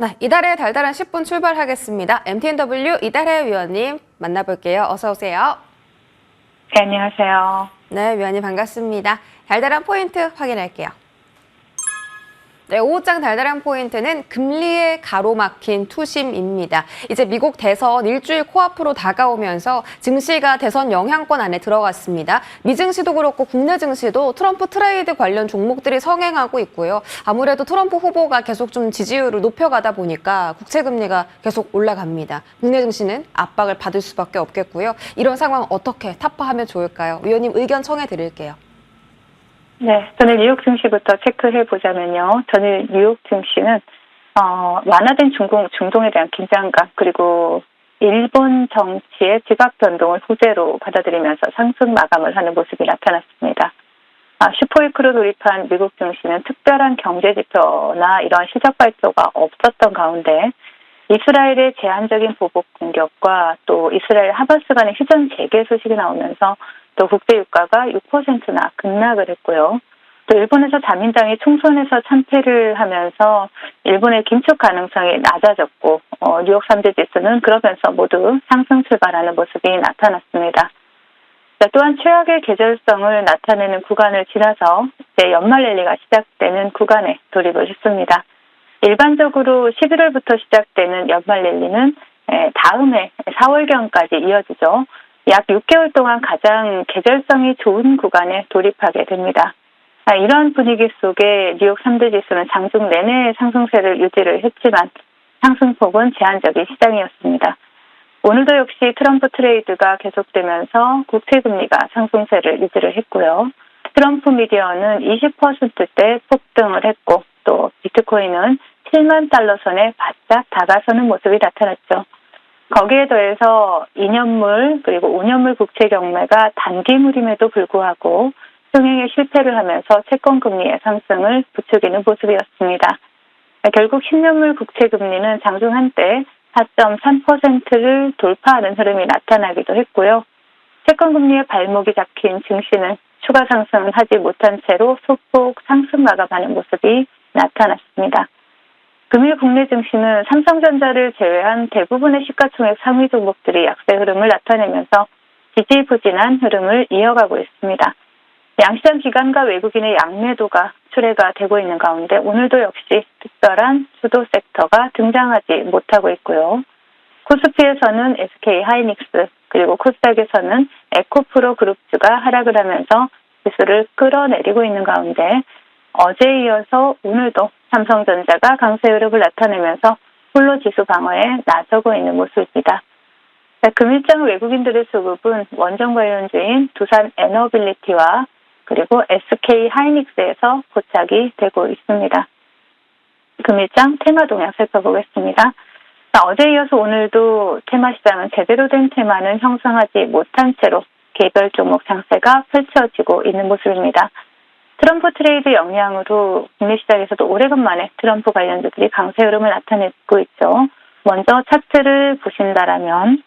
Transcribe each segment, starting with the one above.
네, 이달의 달달한 10분 출발하겠습니다. MTNW 이달의 위원님 만나볼게요. 어서 오세요. 네, 안녕하세요. 네, 위원님 반갑습니다. 달달한 포인트 확인할게요. 네, 5장 달달한 포인트는 금리에 가로막힌 투심입니다. 이제 미국 대선 일주일 코앞으로 다가오면서 증시가 대선 영향권 안에 들어갔습니다. 미증시도 그렇고 국내 증시도 트럼프 트레이드 관련 종목들이 성행하고 있고요. 아무래도 트럼프 후보가 계속 좀 지지율을 높여가다 보니까 국채금리가 계속 올라갑니다. 국내 증시는 압박을 받을 수밖에 없겠고요. 이런 상황 어떻게 타파하면 좋을까요? 위원님 의견 청해 드릴게요. 네, 저는 뉴욕 증시부터 체크해 보자면요. 저는 뉴욕 증시는 완화된 중동에 대한 긴장감 그리고 일본 정치의 지각 변동을 호재로 받아들이면서 상승 마감을 하는 모습이 나타났습니다. 슈퍼위크로 돌입한 미국 증시는 특별한 경제 지표나 이러한 실적 발표가 없었던 가운데 이스라엘의 제한적인 보복 공격과 또 이스라엘 하마스 간의 휴전 재개 소식이 나오면서 또 국제 유가가 6%나 급락을 했고요. 또 일본에서 자민당이 총선에서 참패를 하면서 일본의 긴축 가능성이 낮아졌고 뉴욕 3대 지수는 그러면서 모두 상승 출발하는 모습이 나타났습니다. 또한 최악의 계절성을 나타내는 구간을 지나서 이제 연말 랠리가 시작되는 구간에 돌입을 했습니다. 일반적으로 11월부터 시작되는 연말 랠리는 다음해 4월경까지 이어지죠. 약 6개월 동안 가장 계절성이 좋은 구간에 돌입하게 됩니다. 이러한 분위기 속에 뉴욕 3대 지수는 장중 내내 상승세를 유지를 했지만 상승폭은 제한적인 시장이었습니다. 오늘도 역시 트럼프 트레이드가 계속되면서 국채금리가 상승세를 유지를 했고요. 트럼프 미디어는 20%대 폭등을 했고 또 비트코인은 7만 달러 선에 바짝 다가서는 모습이 나타났죠. 거기에 더해서 2년물 그리고 5년물 국채 경매가 단기물임에도 불구하고 흥행에 실패를 하면서 채권금리의 상승을 부추기는 모습이었습니다. 결국 10년물 국채 금리는 장중 한때 4.3%를 돌파하는 흐름이 나타나기도 했고요. 채권금리의 발목이 잡힌 증시는 추가 상승은 하지 못한 채로 소폭 상승 마감하는 모습이 나타났습니다. 금일 국내 증시는 삼성전자를 제외한 대부분의 시가총액 상위 종목들이 약세 흐름을 나타내면서 지지부진한 흐름을 이어가고 있습니다. 양시장 기관과 외국인의 양매도가 출회가 되고 있는 가운데 오늘도 역시 특별한 주도 섹터가 등장하지 못하고 있고요. 코스피에서는 SK 하이닉스 그리고 코스닥에서는 에코프로 그룹주가 하락을 하면서 지수를 끌어내리고 있는 가운데 어제에 이어서 오늘도 삼성전자가 강세 흐름을 나타내면서 홀로 지수 방어에 나서고 있는 모습입니다. 금일장 외국인들의 수급은 원전 관련주인 두산 에너빌리티와 그리고 SK 하이닉스에서 포착이 되고 있습니다. 금일장 테마 동향 살펴보겠습니다. 어제에 이어서 오늘도 테마 시장은 제대로 된 테마는 형성하지 못한 채로 개별 종목 장세가 펼쳐지고 있는 모습입니다. 트럼프 트레이드 영향으로 국내 시장에서도 오래간만에 트럼프 관련주들이 강세 흐름을 나타내고 있죠. 먼저 차트를 보신다라면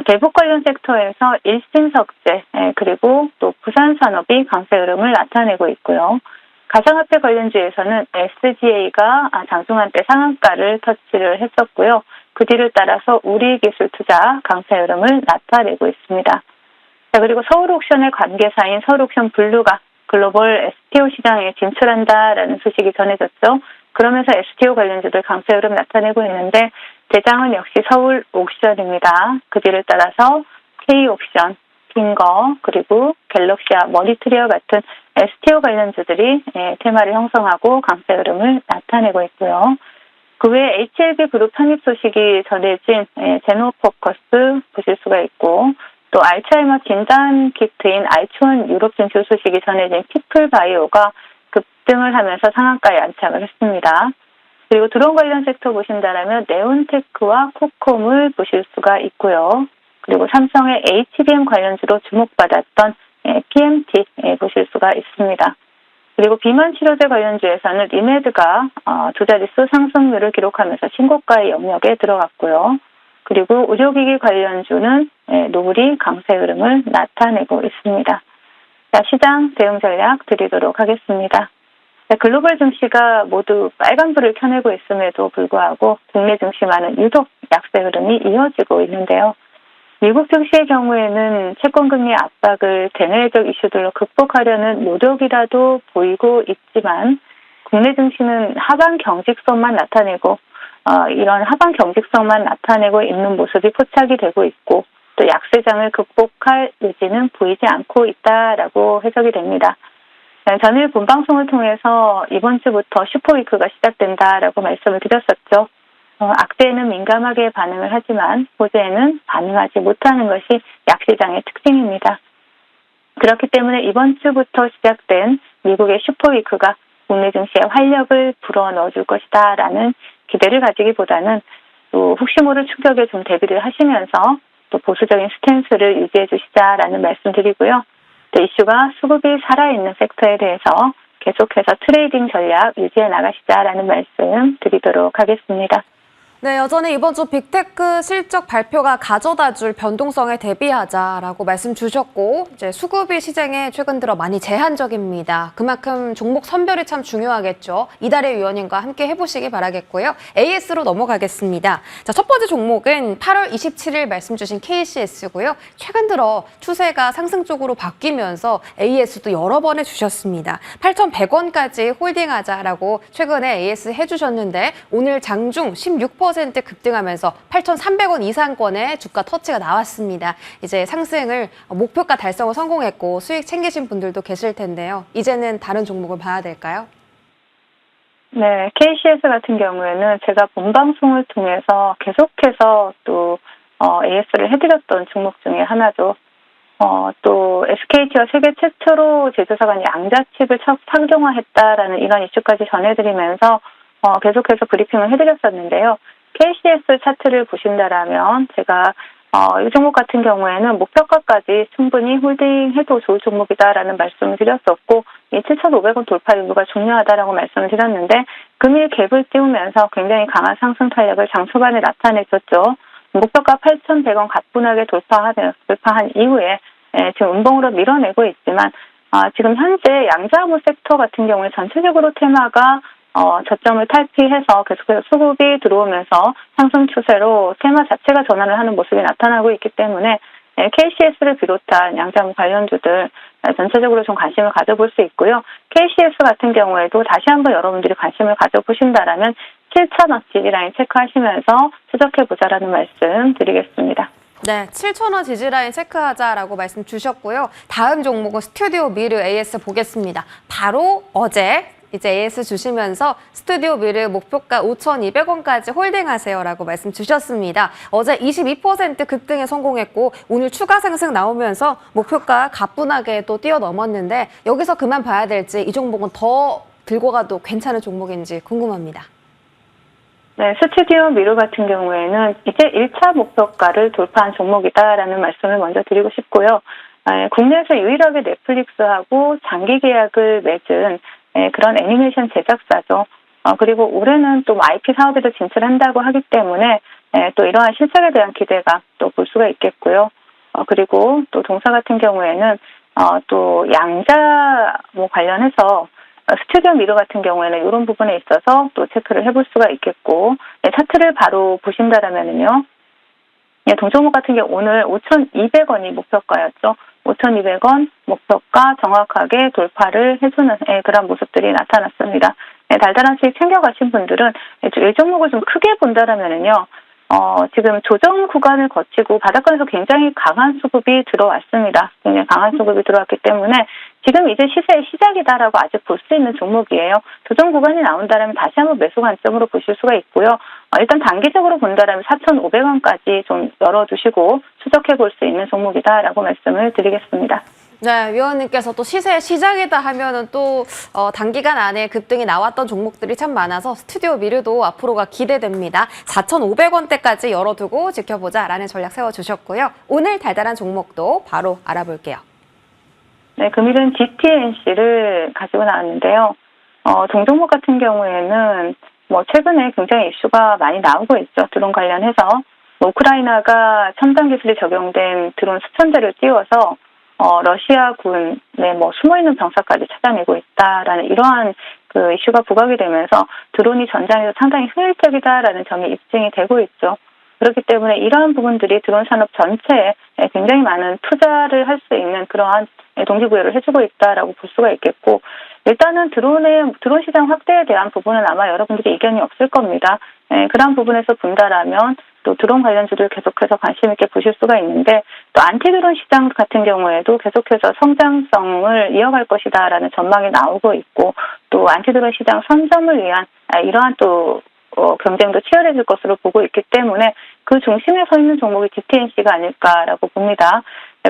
대북 관련 섹터에서 일신석재 그리고 또 부산산업이 강세 흐름을 나타내고 있고요. 가상화폐 관련주에서는 SGA가 장중 한때 상한가를 터치를 했었고요. 그 뒤를 따라서 우리기술투자 강세 흐름을 나타내고 있습니다. 그리고 서울옥션의 관계사인 서울옥션 블루가 글로벌 STO 시장에 진출한다라는 소식이 전해졌죠. 그러면서 STO 관련주들 강세 흐름 나타내고 있는데 대장은 역시 서울옥션입니다. 그 뒤를 따라서 K옥션, 핑거, 그리고 갤럭시와 머니트리와 같은 STO 관련주들이 테마를 형성하고 강세 흐름을 나타내고 있고요. 그 외에 HLB 그룹 편입 소식이 전해진 제노포커스 보실 수가 있고 또 알츠하이머 진단 키트인 알츠원 유럽 진출 소식이 전해진 피플바이오가 급등을 하면서 상한가에 안착을 했습니다. 그리고 드론 관련 섹터 보신다라면 네온테크와 코콤을 보실 수가 있고요. 그리고 삼성의 HBM 관련주로 주목받았던 PMT 보실 수가 있습니다. 그리고 비만 치료제 관련주에서는 리메드가 두 자릿수 상승률을 기록하면서 신고가의 영역에 들어갔고요. 그리고 의료기기 관련주는 노블이 강세 흐름을 나타내고 있습니다. 자, 시장 대응 전략 드리도록 하겠습니다. 글로벌 증시가 모두 빨간불을 켜내고 있음에도 불구하고 국내 증시만은 유독 약세 흐름이 이어지고 있는데요. 미국 증시의 경우에는 채권금리 압박을 대내적 이슈들로 극복하려는 노력이라도 보이고 있지만 국내 증시는 하방 경직성만 나타내고 이런 하방 경직성만 나타내고 있는 모습이 포착이 되고 있고 또 약세장을 극복할 여지는 보이지 않고 있다라고 해석이 됩니다. 전일 본방송을 통해서 이번 주부터 슈퍼위크가 시작된다라고 말씀을 드렸었죠. 악재에는 민감하게 반응을 하지만 호재에는 반응하지 못하는 것이 약시장의 특징입니다. 그렇기 때문에 이번 주부터 시작된 미국의 슈퍼위크가 국내 증시에 활력을 불어넣어줄 것이다라는 기대를 가지기보다는 또 혹시 모를 충격에 좀 대비를 하시면서 또 보수적인 스탠스를 유지해 주시자라는 말씀 드리고요. 또 이슈가 수급이 살아있는 섹터에 대해서 계속해서 트레이딩 전략 유지해 나가시자라는 말씀 드리도록 하겠습니다. 네, 여전히 이번 주 빅테크 실적 발표가 가져다줄 변동성에 대비하자라고 말씀 주셨고, 이제 수급이 시장에 최근 들어 많이 제한적입니다. 그만큼 종목 선별이 참 중요하겠죠. 이달의 위원님과 함께 해보시기 바라겠고요. AS로 넘어가겠습니다. 자, 첫 번째 종목은 8월 27일 말씀 주신 KCS고요. 최근 들어 추세가 상승 쪽으로 바뀌면서 AS도 여러 번 해주셨습니다. 8,100원까지 홀딩하자라고 최근에 AS 해주셨는데 오늘 장중 16% 급등하면서 8,300원 이상권의 주가 터치가 나왔습니다. 이제 상승을 목표가 달성을 성공했고 수익 챙기신 분들도 계실 텐데요. 이제는 다른 종목을 봐야 될까요? 네, KCS 같은 경우에는 제가 본방송을 통해서 계속해서 또 AS를 해드렸던 종목 중에 하나죠. 또 SKT와 세계 최초로 제조사가 양자칩을 상용화했다라는 이런 이슈까지 전해드리면서 계속해서 브리핑을 해드렸었는데요. KCS 차트를 보신다라면 제가 이 종목 같은 경우에는 목표가까지 충분히 홀딩해도 좋을 종목이다라는 말씀을 드렸었고 이 7,500원 돌파 여부가 중요하다라고 말씀을 드렸는데 금일 갭을 띄우면서 굉장히 강한 상승 탄력을 장 초반에 나타냈었죠. 목표가 8,100원 가뿐하게 돌파한 이후에 지금 음봉으로 밀어내고 있지만 지금 현재 양자암호 섹터 같은 경우에 전체적으로 테마가 저점을 탈피해서 계속해서 수급이 들어오면서 상승 추세로 테마 자체가 전환을 하는 모습이 나타나고 있기 때문에 KCS를 비롯한 양자암호 관련주들 전체적으로 좀 관심을 가져볼 수 있고요. KCS 같은 경우에도 다시 한번 여러분들이 관심을 가져보신다라면 7,000원 지지라인 체크하시면서 추적해보자라는 말씀 드리겠습니다. 네, 7,000원 지지라인 체크하자라고 말씀 주셨고요. 다음 종목은 스튜디오 미르 AS 보겠습니다. 바로 어제 이제 AS 주시면서 스튜디오 미르 목표가 5,200원까지 홀딩하세요라고 말씀 주셨습니다. 어제 22% 급등에 성공했고 오늘 추가 상승 나오면서 목표가 가뿐하게 또 뛰어넘었는데 여기서 그만 봐야 될지 이 종목은 더 들고 가도 괜찮은 종목인지 궁금합니다. 네, 스튜디오 미르 같은 경우에는 이제 1차 목표가를 돌파한 종목이다라는 말씀을 먼저 드리고 싶고요. 국내에서 유일하게 넷플릭스하고 장기 계약을 맺은 그런 애니메이션 제작사죠. 그리고 올해는 또 IP 사업에도 진출한다고 하기 때문에 또 이러한 실적에 대한 기대가 또 볼 수가 있겠고요. 그리고 또 동사 같은 경우에는 또 양자 관련해서 스튜디오 미러 같은 경우에는 이런 부분에 있어서 또 체크를 해볼 수가 있겠고 차트를 바로 보신다라면은요. 동종목 같은 경우 오늘 5,200원이 목표가였죠. 5,200원 목표가 정확하게 돌파를 해주는 그런 모습들이 나타났습니다. 달달한 수익 챙겨가신 분들은 이 종목을 좀 크게 본다라면은요. 지금 조정 구간을 거치고 바닥권에서 굉장히 강한 수급이 들어왔습니다. 굉장히 강한 수급이 들어왔기 때문에 지금 이제 시세의 시작이다라고 아직 볼 수 있는 종목이에요. 조정 구간이 나온다면 다시 한번 매수 관점으로 보실 수가 있고요. 일단 단기적으로 본다면 4,500원까지 좀 열어두시고 추적해 볼 수 있는 종목이다라고 말씀을 드리겠습니다. 네, 위원님께서 또 시세의 시작이다 하면은 또 단기간 안에 급등이 나왔던 종목들이 참 많아서 스튜디오 미르도 앞으로가 기대됩니다. 4,500원대까지 열어두고 지켜보자라는 전략 세워주셨고요. 오늘 달달한 종목도 바로 알아볼게요. 네, 금일은 GTNC를 가지고 나왔는데요. 동종목 같은 경우에는 최근에 굉장히 이슈가 많이 나오고 있죠. 드론 관련해서 우크라이나가 첨단 기술이 적용된 드론 수천 대를 띄워서 러시아군의 뭐 숨어있는 병사까지 찾아내고 있다라는 이러한 그 이슈가 부각이 되면서 드론이 전장에서 상당히 효율적이다라는 점이 입증이 되고 있죠. 그렇기 때문에 이러한 부분들이 드론 산업 전체에 굉장히 많은 투자를 할 수 있는 그러한 동기부여를 해주고 있다라고 볼 수가 있겠고, 일단은 드론 시장 확대에 대한 부분은 아마 여러분들이 이견이 없을 겁니다. 그런 부분에서 본다라면 또 드론 관련주들 계속해서 관심 있게 보실 수가 있는데, 또 안티드론 시장 같은 경우에도 계속해서 성장성을 이어갈 것이다라는 전망이 나오고 있고, 또 안티드론 시장 선점을 위한 이러한 또 경쟁도 치열해질 것으로 보고 있기 때문에 그 중심에 서 있는 종목이 DTNC가 아닐까라고 봅니다.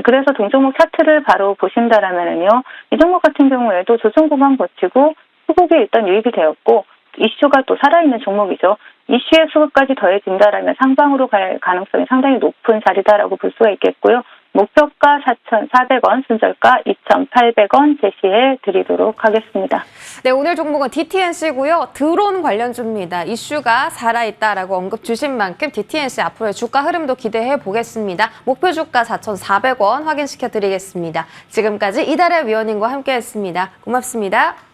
그래서 동종목 차트를 바로 보신다라면은요, 이 종목 같은 경우에도 조정 구간 거치고 수급이 일단 유입이 되었고, 이슈가 또 살아있는 종목이죠. 이슈의 수급까지 더해진다라면 상방으로 갈 가능성이 상당히 높은 자리다라고 볼 수가 있겠고요. 목표가 4,400원, 순저가 2,800원 제시해 드리도록 하겠습니다. 네, 오늘 종목은 DTNC고요. 드론 관련주입니다. 이슈가 살아있다라고 언급 주신 만큼 DTNC 앞으로의 주가 흐름도 기대해 보겠습니다. 목표 주가 4,400원 확인시켜 드리겠습니다. 지금까지 이달의 위원님과 함께했습니다. 고맙습니다.